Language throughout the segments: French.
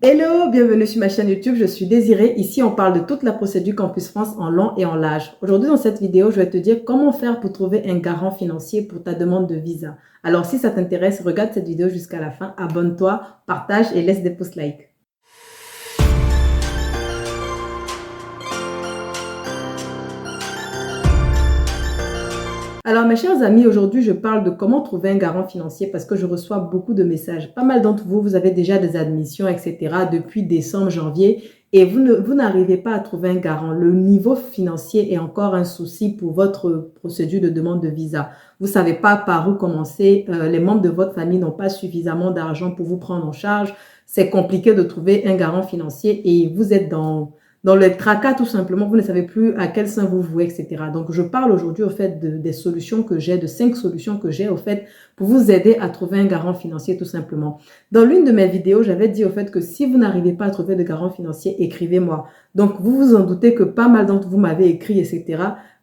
Hello, bienvenue sur ma chaîne YouTube, je suis Désirée. Ici, on parle de toute la procédure Campus France en long et en large. Aujourd'hui, dans cette vidéo, je vais te dire comment faire pour trouver un garant financier pour ta demande de visa. Alors, si ça t'intéresse, regarde cette vidéo jusqu'à la fin, abonne-toi, partage et laisse des pouces like. Alors, mes chers amis, aujourd'hui, je parle de comment trouver un garant financier parce que je reçois beaucoup de messages. Pas mal d'entre vous, vous avez déjà des admissions, etc. depuis décembre, janvier et vous n'arrivez pas à trouver un garant. Le niveau financier est encore un souci pour votre procédure de demande de visa. Vous ne savez pas par où commencer. Les membres de votre famille n'ont pas suffisamment d'argent pour vous prendre en charge. C'est compliqué de trouver un garant financier et vous êtes dans le tracas, tout simplement, vous ne savez plus à quel sein vous vouez, etc. Donc, je parle aujourd'hui, au fait, des solutions que j'ai, de 5 solutions que j'ai, au fait, pour vous aider à trouver un garant financier, tout simplement. Dans l'une de mes vidéos, j'avais dit, au fait, que si vous n'arrivez pas à trouver de garant financier, écrivez-moi. Donc, vous vous en doutez que pas mal d'entre vous m'avez écrit, etc.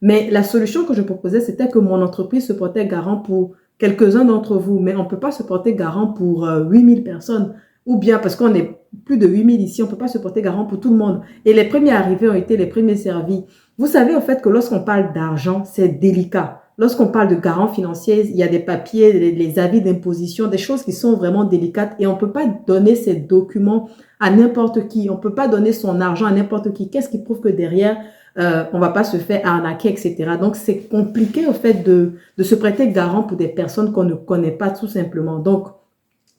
Mais la solution que je proposais, c'était que mon entreprise se portait garant pour quelques-uns d'entre vous. Mais on ne peut pas se porter garant pour 8000 personnes. Ou bien, parce qu'on est plus de 8000 ici, on ne peut pas se porter garant pour tout le monde. Et les premiers arrivés ont été les premiers servis. Vous savez, en fait, que lorsqu'on parle d'argent, c'est délicat. Lorsqu'on parle de garant financier, il y a des papiers, les avis d'imposition, des choses qui sont vraiment délicates et on ne peut pas donner ces documents à n'importe qui. On ne peut pas donner son argent à n'importe qui. Qu'est-ce qui prouve que derrière, on ne va pas se faire arnaquer, etc. Donc, c'est compliqué, au fait, de se prêter garant pour des personnes qu'on ne connaît pas, tout simplement. Donc,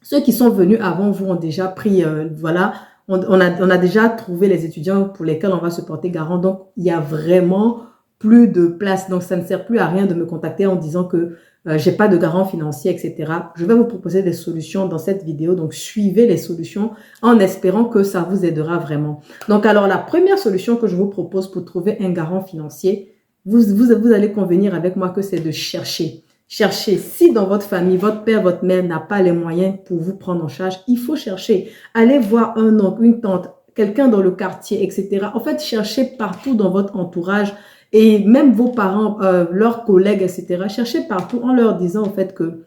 ceux qui sont venus avant vous ont déjà pris, voilà, on a déjà trouvé les étudiants pour lesquels on va se porter garant. Donc, il y a vraiment plus de place. Donc, ça ne sert plus à rien de me contacter en disant que j'ai pas de garant financier, etc. Je vais vous proposer des solutions dans cette vidéo. Donc, suivez les solutions en espérant que ça vous aidera vraiment. Donc, alors, la première solution que je vous propose pour trouver un garant financier, vous allez convenir avec moi que c'est de chercher. Cherchez. Si dans votre famille, votre père, votre mère n'a pas les moyens pour vous prendre en charge, il faut chercher. Allez voir un oncle, une tante, quelqu'un dans le quartier, etc. En fait, cherchez partout dans votre entourage et même vos parents, leurs collègues, etc. Cherchez partout en leur disant en fait que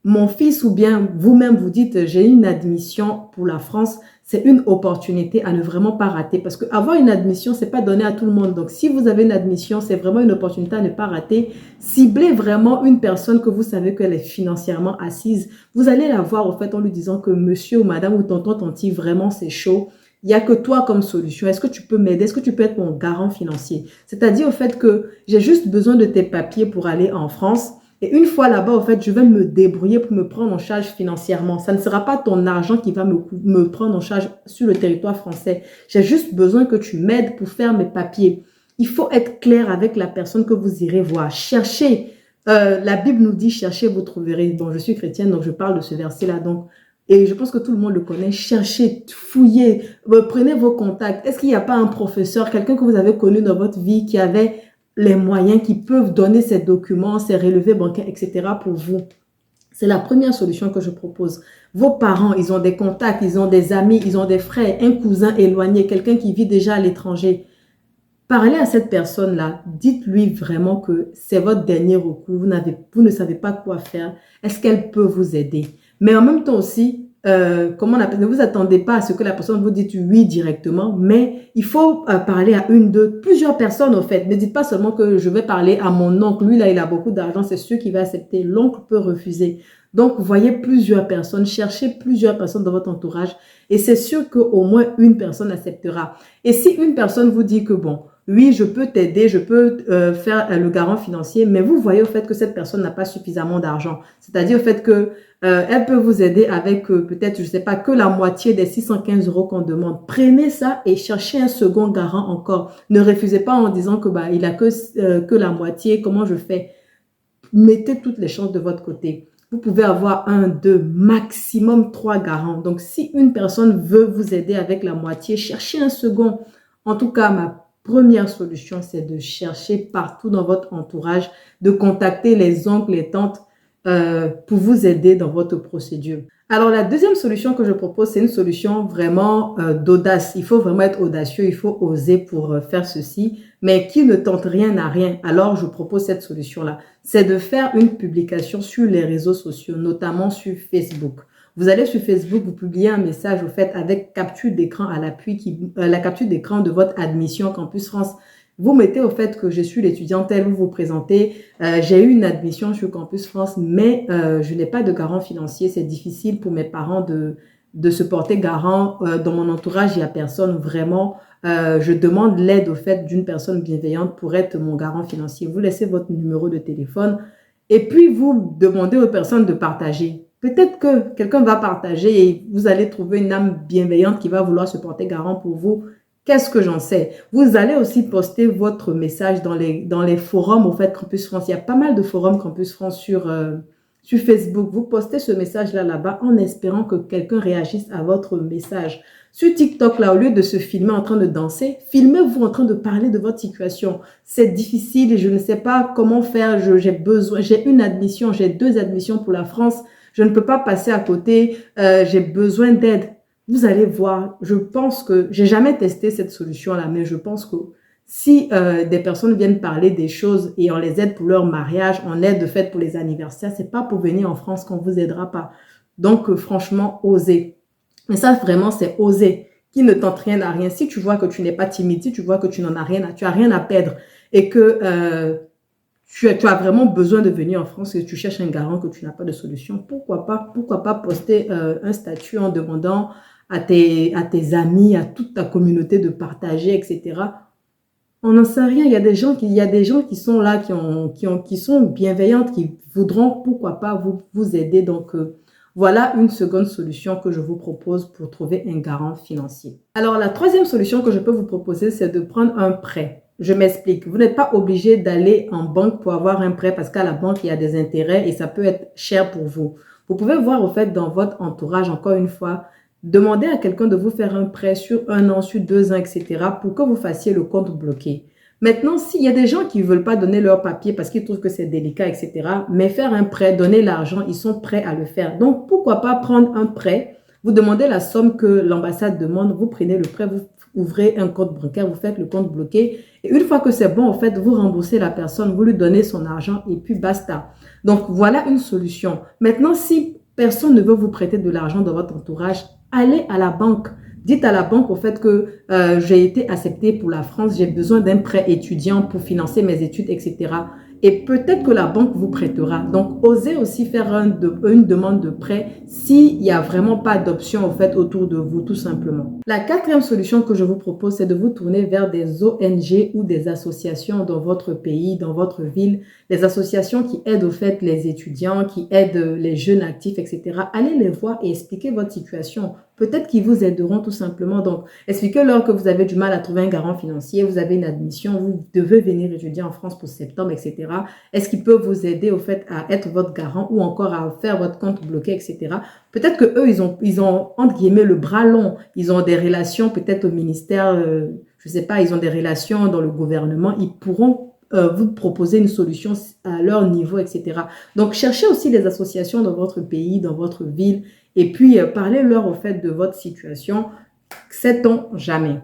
mon fils ou bien vous-même vous dites j'ai une admission pour la France, c'est une opportunité à ne vraiment pas rater parce que avoir une admission, c'est pas donné à tout le monde. Donc, si vous avez une admission, c'est vraiment une opportunité à ne pas rater. Ciblez vraiment une personne que vous savez qu'elle est financièrement assise. Vous allez la voir au fait en lui disant que monsieur ou madame ou tonton, tanti, vraiment c'est chaud. Il n'y a que toi comme solution. Est-ce que tu peux m'aider? Est-ce que tu peux être mon garant financier? C'est-à-dire au fait que j'ai juste besoin de tes papiers pour aller en France. Et une fois là-bas, au fait, je vais me débrouiller pour me prendre en charge financièrement. Ça ne sera pas ton argent qui va me prendre en charge sur le territoire français. J'ai juste besoin que tu m'aides pour faire mes papiers. Il faut être clair avec la personne que vous irez voir. Cherchez. La Bible nous dit, cherchez, vous trouverez. Bon, je suis chrétienne, donc je parle de ce verset-là. Donc, et je pense que tout le monde le connaît. Cherchez, fouillez, prenez vos contacts. Est-ce qu'il n'y a pas un professeur, quelqu'un que vous avez connu dans votre vie qui avait les moyens qui peuvent donner ces documents, ces relevés bancaires, etc. pour vous? C'est la première solution que je propose. Vos parents, ils ont des contacts, ils ont des amis, ils ont des frères, un cousin éloigné, quelqu'un qui vit déjà à l'étranger. Parlez à cette personne-là, dites-lui vraiment que c'est votre dernier recours, vous ne savez pas quoi faire. Est-ce qu'elle peut vous aider? Mais en même temps aussi, comment on appelle, ne vous attendez pas à ce que la personne vous dise oui directement, mais il faut parler à une, deux, plusieurs personnes au fait. Ne dites pas seulement que je vais parler à mon oncle, lui là il a beaucoup d'argent, c'est sûr qu'il va accepter, l'oncle peut refuser. Donc voyez plusieurs personnes, cherchez plusieurs personnes dans votre entourage et c'est sûr qu'au moins une personne acceptera. Et si une personne vous dit que bon, oui, je peux t'aider, je peux faire le garant financier, mais vous voyez au fait que cette personne n'a pas suffisamment d'argent. C'est-à-dire au fait que elle peut vous aider avec peut-être, je ne sais pas, que la moitié des 615 € qu'on demande. Prenez ça et cherchez un second garant encore. Ne refusez pas en disant que bah il a que la moitié, comment je fais? Mettez toutes les chances de votre côté. Vous pouvez avoir un, deux, maximum 3 garants. Donc, si une personne veut vous aider avec la moitié, cherchez un second. En tout cas, ma première solution, c'est de chercher partout dans votre entourage, de contacter les oncles, les tantes pour vous aider dans votre procédure. Alors, la deuxième solution que je propose, c'est une solution vraiment d'audace. Il faut vraiment être audacieux, il faut oser pour faire ceci. Mais qui ne tente rien n'a rien. Alors, je propose cette solution-là. C'est de faire une publication sur les réseaux sociaux, notamment sur Facebook. Vous allez sur Facebook, vous publiez un message au fait avec capture d'écran à l'appui, la capture d'écran de votre admission Campus France. Vous mettez au fait que je suis l'étudiant tel, vous vous présentez, j'ai eu une admission sur Campus France, mais je n'ai pas de garant financier. C'est difficile pour mes parents de se porter garant. Dans mon entourage, il n'y a personne vraiment. Je demande l'aide au fait d'une personne bienveillante pour être mon garant financier. Vous laissez votre numéro de téléphone et puis vous demandez aux personnes de partager. Peut-être que quelqu'un va partager et vous allez trouver une âme bienveillante qui va vouloir se porter garant pour vous. Qu'est-ce que j'en sais? Vous allez aussi poster votre message dans les forums au fait Campus France. Il y a pas mal de forums Campus France sur Facebook. Vous postez ce message-là là-bas en espérant que quelqu'un réagisse à votre message. Sur TikTok, là, au lieu de se filmer en train de danser, filmez-vous en train de parler de votre situation. C'est difficile et je ne sais pas comment faire. J'ai une admission, j'ai 2 admissions pour la France. Je ne peux pas passer à côté. J'ai besoin d'aide. Vous allez voir, je pense que, j'ai jamais testé cette solution-là, mais je pense que si des personnes viennent parler des choses et on les aide pour leur mariage, on aide de fait pour les anniversaires, c'est pas pour venir en France qu'on vous aidera pas. Donc, franchement, osez. Mais ça, vraiment, c'est oser. Qui ne tente rien à rien. Si tu vois que tu n'es pas timide, si tu vois que tu n'en as rien tu as rien à perdre et que tu as vraiment besoin de venir en France et tu cherches un garant que tu n'as pas de solution, pourquoi pas poster un statut en demandant à tes amis, à toute ta communauté de partager, etc. On n'en sait rien. Il y a des gens qui sont là, qui sont bienveillantes, qui voudront, pourquoi pas, vous aider. Donc, voilà une seconde solution que je vous propose pour trouver un garant financier. Alors, la troisième solution que je peux vous proposer, c'est de prendre un prêt. Je m'explique. Vous n'êtes pas obligé d'aller en banque pour avoir un prêt parce qu'à la banque, il y a des intérêts et ça peut être cher pour vous. Vous pouvez voir, au fait, dans votre entourage, encore une fois, demandez à quelqu'un de vous faire un prêt sur 1 an, sur 2 ans, etc. pour que vous fassiez le compte bloqué. Maintenant, s'il y a des gens qui ne veulent pas donner leur papier parce qu'ils trouvent que c'est délicat, etc., mais faire un prêt, donner l'argent, ils sont prêts à le faire. Donc, pourquoi pas prendre un prêt? Vous demandez la somme que l'ambassade demande, vous prenez le prêt, vous ouvrez un compte bancaire, vous faites le compte bloqué. Et une fois que c'est bon, en fait, vous remboursez la personne, vous lui donnez son argent et puis basta. Donc, voilà une solution. Maintenant, si personne ne veut vous prêter de l'argent dans votre entourage, allez à la banque. Dites à la banque au fait que j'ai été acceptée pour la France, j'ai besoin d'un prêt étudiant pour financer mes études, etc. Et peut-être que la banque vous prêtera. Donc, osez aussi faire une demande de prêt s'il n'y a vraiment pas d'option au fait autour de vous, tout simplement. La 4e solution que je vous propose, c'est de vous tourner vers des ONG ou des associations dans votre pays, dans votre ville, des associations qui aident au fait les étudiants, qui aident les jeunes actifs, etc. Allez les voir et expliquez votre situation. Peut-être qu'ils vous aideront tout simplement. Donc, expliquez-leur que vous avez du mal à trouver un garant financier, vous avez une admission, vous devez venir étudier en France pour septembre, etc. Est-ce qu'ils peuvent vous aider au fait à être votre garant ou encore à faire votre compte bloqué, etc. Peut-être que eux, ils ont entre guillemets le bras long. Ils ont des relations peut-être au ministère, je sais pas, ils ont des relations dans le gouvernement. Ils pourront vous proposer une solution à leur niveau, etc. Donc, cherchez aussi les associations dans votre pays, dans votre ville, et puis parlez-leur au fait de votre situation. Sait-on jamais?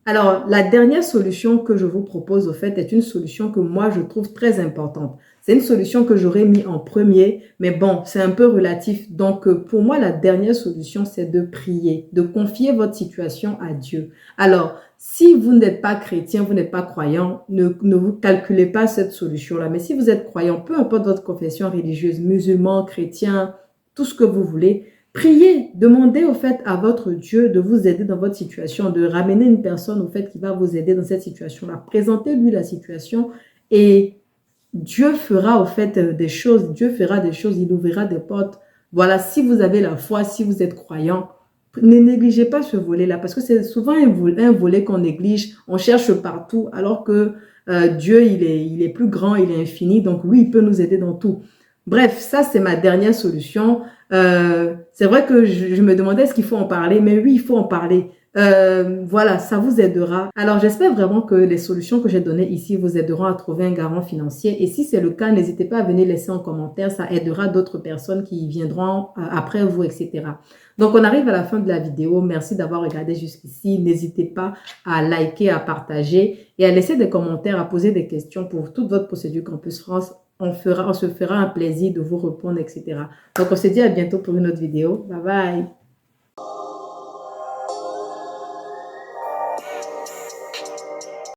Alors, la dernière solution que je vous propose, au fait, est une solution que moi, je trouve très importante. C'est une solution que j'aurais mis en premier, mais bon, c'est un peu relatif. Donc, pour moi, la dernière solution, c'est de prier, de confier votre situation à Dieu. Alors, si vous n'êtes pas chrétien, vous n'êtes pas croyant, ne vous calculez pas cette solution-là. Mais si vous êtes croyant, peu importe votre confession religieuse, musulman, chrétien, tout ce que vous voulez, priez, demandez au fait à votre Dieu de vous aider dans votre situation, de ramener une personne au fait qui va vous aider dans cette situation-là. Présentez-lui la situation et Dieu fera au fait des choses. Dieu fera des choses, il ouvrira des portes. Voilà, si vous avez la foi, si vous êtes croyant, ne négligez pas ce volet-là parce que c'est souvent un volet qu'on néglige. On cherche partout alors que Dieu, il est plus grand, il est infini. Donc lui, il peut nous aider dans tout. Bref, ça, c'est ma dernière solution. C'est vrai que je me demandais est-ce qu'il faut en parler, mais oui, il faut en parler. Voilà, ça vous aidera. Alors, j'espère vraiment que les solutions que j'ai données ici vous aideront à trouver un garant financier. Et si c'est le cas, n'hésitez pas à venir laisser en commentaire. Ça aidera d'autres personnes qui viendront après vous, etc. Donc, on arrive à la fin de la vidéo. Merci d'avoir regardé jusqu'ici. N'hésitez pas à liker, à partager et à laisser des commentaires, à poser des questions pour toute votre procédure Campus France. on se fera un plaisir de vous répondre, etc. Donc, on se dit à bientôt pour une autre vidéo. Bye bye.